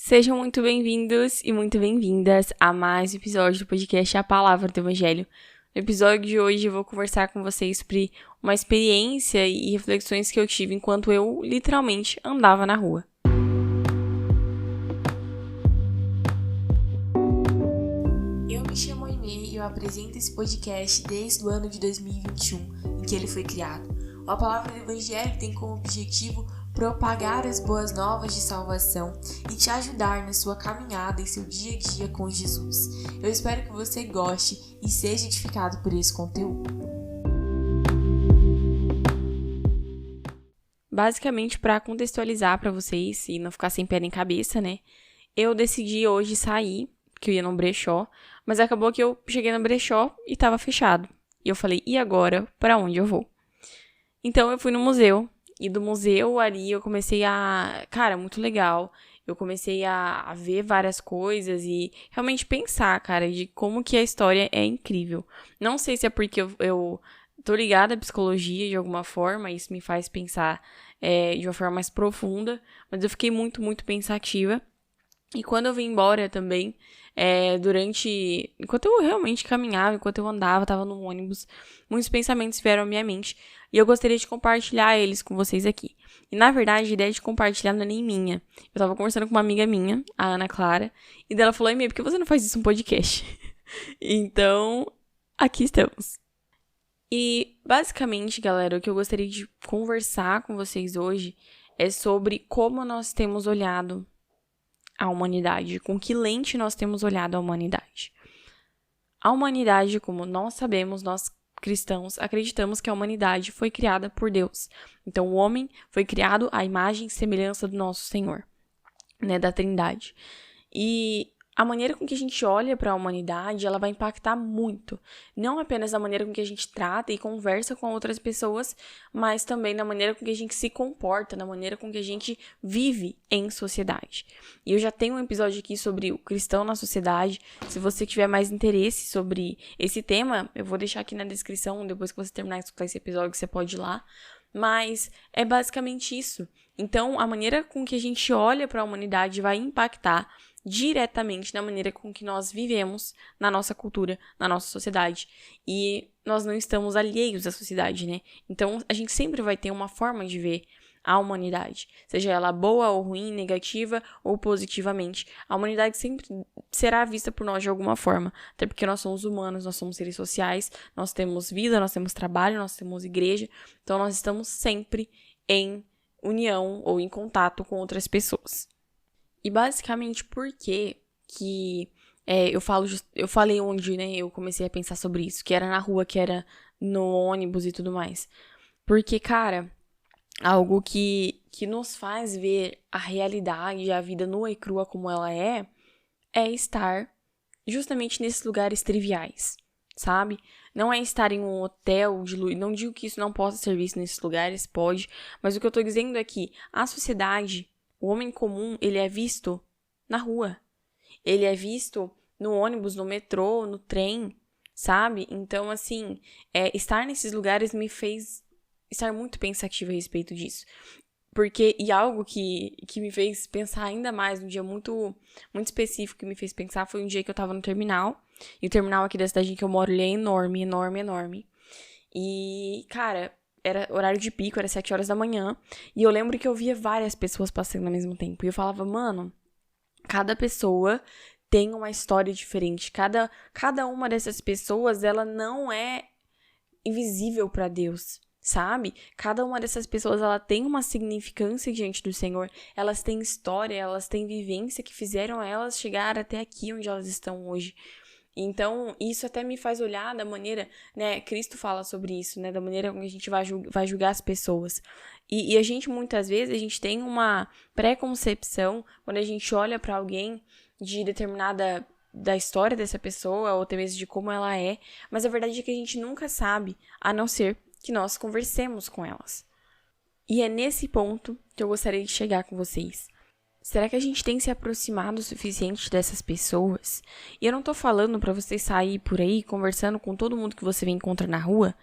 Sejam muito bem-vindos e muito bem-vindas a mais um episódio do podcast A Palavra do Evangelho. No episódio de hoje eu vou conversar com vocês sobre uma experiência e reflexões que eu tive enquanto eu literalmente andava na rua. Eu me chamo Aimee e eu apresento esse podcast desde o ano de 2021, em que ele foi criado. A Palavra do Evangelho tem como objetivo propagar as boas novas de salvação e te ajudar na sua caminhada em seu dia a dia com Jesus. Eu espero que você goste e seja edificado por esse conteúdo. Basicamente, para contextualizar para vocês e não ficar sem pé nem cabeça, né? Eu decidi hoje sair, que eu ia num brechó, mas acabou que eu cheguei no brechó e estava fechado. E eu falei, e agora? Para onde eu vou? Então eu fui no museu. E do museu ali eu comecei Cara, muito legal. Eu comecei a ver várias coisas e realmente pensar, cara, de como que a história é incrível. Não sei se é porque eu tô ligada à psicologia de alguma forma, isso me faz pensar de uma forma mais profunda, mas eu fiquei muito, muito pensativa. E quando eu vim embora também, enquanto eu realmente caminhava, enquanto eu andava, tava no ônibus, muitos pensamentos vieram à minha mente. E eu gostaria de compartilhar eles com vocês aqui. E na verdade, a ideia de compartilhar não é nem minha. Eu tava conversando com uma amiga minha, a Ana Clara, e dela falou, Aimee, por que você não faz isso no podcast? Então, aqui estamos. E basicamente, galera, o que eu gostaria de conversar com vocês hoje é sobre como nós temos olhado a humanidade, com que lente nós temos olhado a humanidade. A humanidade, como nós sabemos, nós cristãos acreditamos que a humanidade foi criada por Deus. Então, o homem foi criado à imagem e semelhança do nosso Senhor, né, da Trindade. E a maneira com que a gente olha para a humanidade, ela vai impactar muito. Não apenas na maneira com que a gente trata e conversa com outras pessoas, mas também na maneira com que a gente se comporta, na maneira com que a gente vive em sociedade. E eu já tenho um episódio aqui sobre o cristão na sociedade. Se você tiver mais interesse sobre esse tema, eu vou deixar aqui na descrição, depois que você terminar de escutar esse episódio, você pode ir lá. Mas é basicamente isso. Então, a maneira com que a gente olha para a humanidade vai impactar diretamente na maneira com que nós vivemos na nossa cultura, na nossa sociedade. E nós não estamos alheios à sociedade, né? Então, a gente sempre vai ter uma forma de ver a humanidade, seja ela boa ou ruim, negativa ou positivamente. A humanidade sempre será vista por nós de alguma forma, até porque nós somos humanos, nós somos seres sociais, nós temos vida, nós temos trabalho, nós temos igreja, então nós estamos sempre em união ou em contato com outras pessoas. E basicamente por que eu falei onde, né, eu comecei a pensar sobre isso, que era na rua, que era no ônibus e tudo mais. Porque, cara, algo que nos faz ver a realidade, a vida nua e crua como ela é estar justamente nesses lugares triviais, sabe? Não é estar em um hotel de luxo. Não digo que isso não possa ser visto nesses lugares, pode, mas o que eu tô dizendo é que a sociedade, o homem comum, ele é visto na rua. Ele é visto no ônibus, no metrô, no trem, sabe? Então, assim, estar nesses lugares me fez estar muito pensativa a respeito disso. E algo que me fez pensar ainda mais, um dia muito, muito específico que me fez pensar, foi um dia que eu tava no terminal. E o terminal aqui da cidade em que eu moro, ele é enorme, enorme, enorme. E, cara, era horário de pico, era 7 horas da manhã. E eu lembro que eu via várias pessoas passando ao mesmo tempo. E eu falava, mano, cada pessoa tem uma história diferente. Cada uma dessas pessoas, ela não é invisível pra Deus, sabe? Cada uma dessas pessoas, ela tem uma significância diante do Senhor. Elas têm história, elas têm vivência que fizeram elas chegar até aqui onde elas estão hoje. Então, isso até me faz olhar da maneira, né, Cristo fala sobre isso, né, da maneira como a gente vai julgar as pessoas. E a gente, muitas vezes, a gente tem uma preconcepção quando a gente olha para alguém de determinada da história dessa pessoa, ou até mesmo de como ela é, mas a verdade é que a gente nunca sabe, a não ser que nós conversemos com elas. E é nesse ponto que eu gostaria de chegar com vocês. Será que a gente tem se aproximado o suficiente dessas pessoas? E eu não tô falando pra você sair por aí conversando com todo mundo que você vê encontra na rua,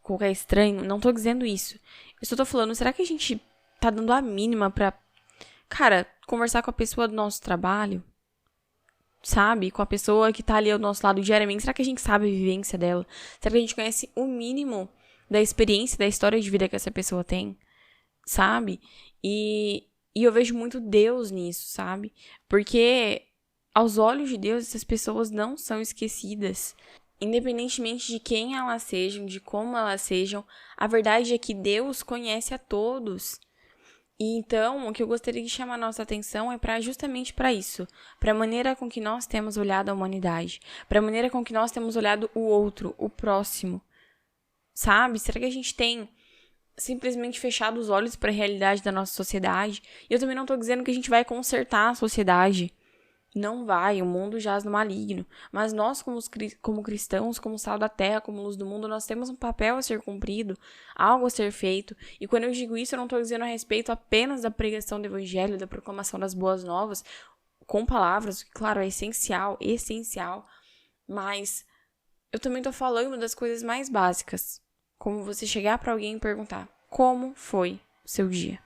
qualquer estranho, não tô dizendo isso. Eu só tô falando, será que a gente tá dando a mínima pra, cara, conversar com a pessoa do nosso trabalho, sabe? Com a pessoa que tá ali ao nosso lado diariamente. Será que a gente sabe a vivência dela? Será que a gente conhece o mínimo da experiência, da história de vida que essa pessoa tem? Sabe? E eu vejo muito Deus nisso, sabe? Porque aos olhos de Deus, essas pessoas não são esquecidas. Independentemente de quem elas sejam, de como elas sejam, a verdade é que Deus conhece a todos. E então, o que eu gostaria de chamar a nossa atenção é justamente para isso, para a maneira com que nós temos olhado a humanidade, para a maneira com que nós temos olhado o outro, o próximo. Sabe? Será que a gente tem simplesmente fechado os olhos para a realidade da nossa sociedade? E eu também não estou dizendo que a gente vai consertar a sociedade. Não vai, o mundo jaz no maligno. Mas nós, como cristãos, como sal da terra, como luz do mundo, nós temos um papel a ser cumprido, algo a ser feito. E quando eu digo isso, eu não estou dizendo a respeito apenas da pregação do evangelho, da proclamação das boas novas, com palavras, que, claro, é essencial, mas eu também estou falando das coisas mais básicas, como você chegar para alguém e perguntar: como foi o seu dia?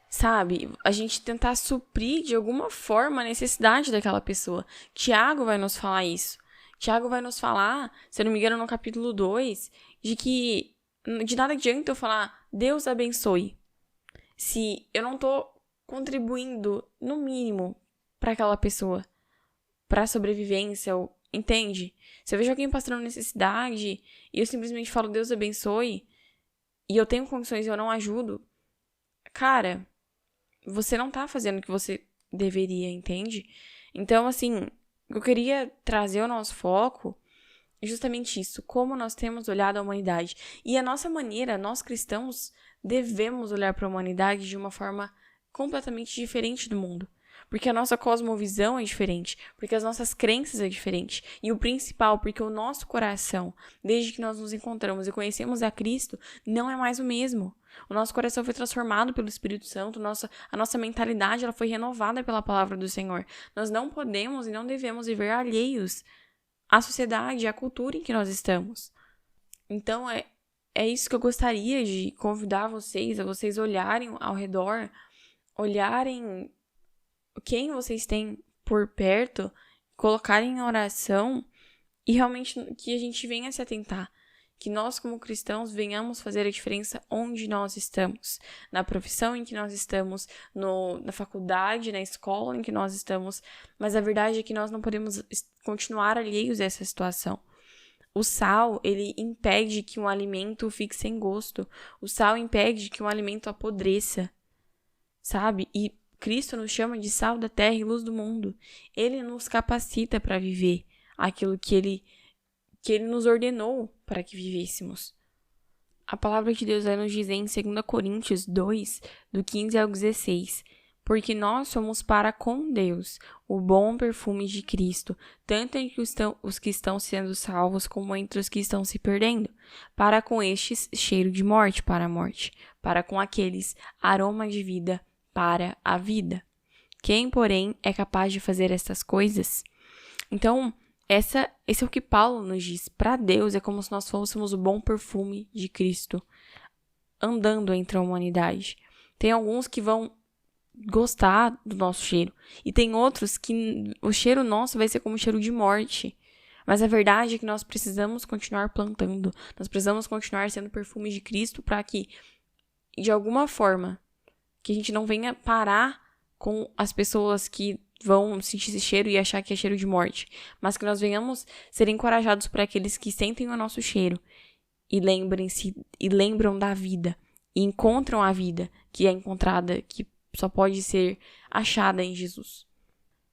Sabe? A gente tentar suprir de alguma forma a necessidade daquela pessoa. Tiago vai nos falar isso. Tiago vai nos falar, se eu não me engano, no capítulo 2, de que de nada adianta eu falar Deus abençoe, se eu não tô contribuindo, no mínimo, para aquela pessoa, para sobrevivência, entende? Se eu vejo alguém passando necessidade e eu simplesmente falo Deus abençoe, e eu tenho condições e eu não ajudo, cara, você não tá fazendo o que você deveria, entende? Então, assim, eu queria trazer ao nosso foco justamente isso, como nós temos olhado a humanidade. E a nossa maneira, nós cristãos, devemos olhar para a humanidade de uma forma completamente diferente do mundo. Porque a nossa cosmovisão é diferente, porque as nossas crenças é diferente. E o principal, porque o nosso coração, desde que nós nos encontramos e conhecemos a Cristo, não é mais o mesmo. O nosso coração foi transformado pelo Espírito Santo, a nossa mentalidade ela foi renovada pela palavra do Senhor. Nós não podemos e não devemos viver alheios à sociedade, à cultura em que nós estamos. Então, é isso que eu gostaria de convidar vocês, a vocês olharem ao redor, olharem quem vocês têm por perto, colocarem em oração e realmente que a gente venha se atentar. Que nós, como cristãos, venhamos fazer a diferença onde nós estamos. Na profissão em que nós estamos, na faculdade, na escola em que nós estamos. Mas a verdade é que nós não podemos continuar alheios a essa situação. O sal, ele impede que um alimento fique sem gosto. O sal impede que um alimento apodreça. Sabe? E Cristo nos chama de sal da terra e luz do mundo. Ele nos capacita para viver aquilo que ele nos ordenou para que vivêssemos. A palavra de Deus vai nos dizer em 2 Coríntios 2, do 15 ao 16, porque nós somos para com Deus o bom perfume de Cristo, tanto entre os que estão sendo salvos como entre os que estão se perdendo. Para com estes, cheiro de morte para a morte, para com aqueles, aroma de vida para a vida. Quem, porém, é capaz de fazer estas coisas? Então, esse é o que Paulo nos diz. Para Deus é como se nós fôssemos o bom perfume de Cristo, andando entre a humanidade. Tem alguns que vão gostar do nosso cheiro. E tem outros que o cheiro nosso vai ser como cheiro de morte. Mas a verdade é que nós precisamos continuar plantando. Nós precisamos continuar sendo perfume de Cristo para que, de alguma forma, que a gente não venha parar com as pessoas que vão sentir esse cheiro e achar que é cheiro de morte, mas que nós venhamos ser encorajados por aqueles que sentem o nosso cheiro e lembram da vida e encontram a vida que é encontrada, que só pode ser achada em Jesus.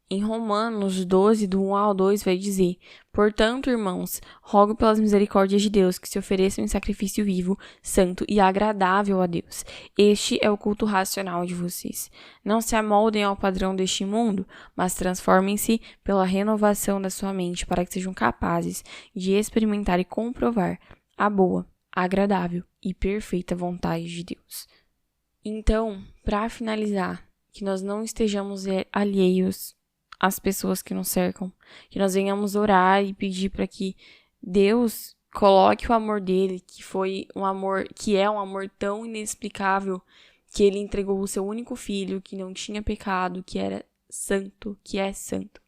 Em Romanos 12, do 1 ao 2, vai dizer: portanto, irmãos, rogo pelas misericórdias de Deus que se ofereçam em sacrifício vivo, santo e agradável a Deus. Este é o culto racional de vocês. Não se amoldem ao padrão deste mundo, mas transformem-se pela renovação da sua mente para que sejam capazes de experimentar e comprovar a boa, agradável e perfeita vontade de Deus. Então, para finalizar, que nós não estejamos alheios às pessoas que nos cercam, que nós venhamos orar e pedir para que Deus coloque o amor dele, que é um amor tão inexplicável, que ele entregou o seu único filho, que não tinha pecado, que era santo, que é santo,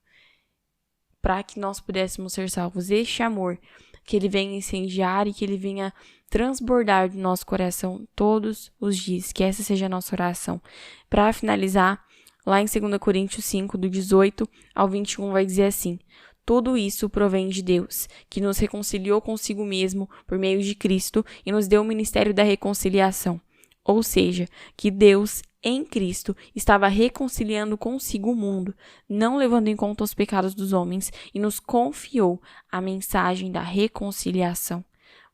para que nós pudéssemos ser salvos. Este amor que ele venha incendiar e que ele venha transbordar do nosso coração todos os dias, que essa seja a nossa oração. Para finalizar, lá em 2 Coríntios 5, do 18 ao 21, vai dizer assim: tudo isso provém de Deus, que nos reconciliou consigo mesmo por meio de Cristo e nos deu o ministério da reconciliação. Ou seja, que Deus, em Cristo, estava reconciliando consigo o mundo, não levando em conta os pecados dos homens, e nos confiou a mensagem da reconciliação.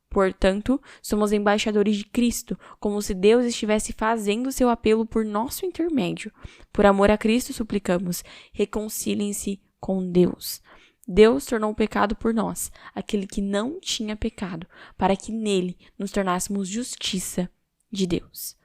Portanto, somos embaixadores de Cristo, como se Deus estivesse fazendo seu apelo por nosso intermédio. Por amor a Cristo, suplicamos, reconciliem-se com Deus. Deus tornou o pecado por nós, aquele que não tinha pecado, para que nele nos tornássemos justiça de Deus.